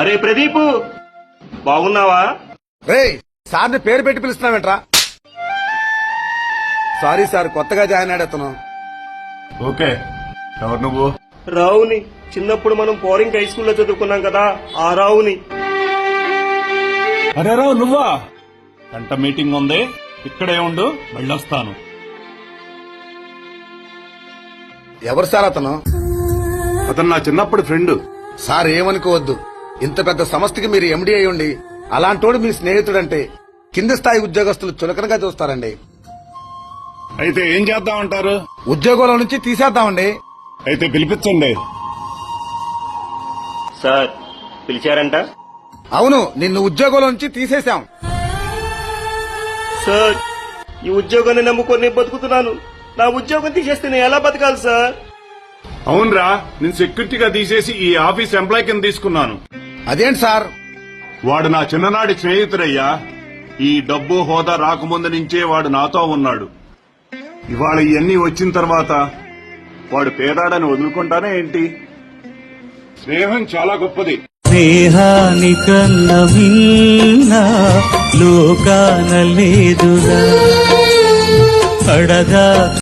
అరే ప్రదీప్, బాగున్నావా? రేయ్, సార్ని పేరు పెట్టి పిలుస్తున్నావేంట్రా? సారీ సార్, కొత్తగా జాయిన్ అయ్యాడు. ఓకే, ఎవరు నువ్వు? రావుని. చిన్నప్పుడు మనం పోరింగ్ హై స్కూల్లో చదువుకున్నాం కదా, ఆ రావుని. అరే రావు, నువ్వా? గంట మీటింగ్ ఉంది, ఇక్కడే ఉండు, వెళ్ళొస్తాను. ఎవరు సార్ అతను? అతను నా చిన్నప్పటి ఫ్రెండ్. సార్ ఏమనుకోవద్దు, ఇంత పెద్ద సంస్థకి మీరు ఎండీ అయి ఉండి అలాంటోడు మీ స్నేహితుడంటే కింది స్థాయి ఉద్యోగస్తులు చులకనగా చూస్తారండి. అయితే ఏం చేద్దామంటారు? ఉద్యోగంలో నుంచి తీసేద్దామండి. అయితే పిలిపించండి. సార్ పిలిచారంట? అవును, నిన్ను ఉద్యోగంలో నుంచి తీసేశాం. సార్, ఈ ఉద్యోగాన్ని నమ్ముకొని బతుకుతున్నాను. నా ఉద్యోగం తీసేస్తే నేను ఎలా బతకాలి సార్? అవునరా, నేను సెక్యూరిటీగా తీసేసి ఈ ఆఫీస్ ఎంప్లాయ్ కింద తీసుకున్నాను. అదేంటి సార్? వాడు నా చిన్ననాటి స్నేహితుడయ్యా. ఈ డబ్బు హోదా రాకముందు నుంచే వాడు నాతో ఉన్నాడు. ఇవాళ ఇవన్నీ వచ్చిన తర్వాత వాడు పేదాడని వదులుకుంటానే ఏంటి? స్నేహం చాలా గొప్పది. స్నేహానికన్న మిన్న లోకాన లేదురా. అడగా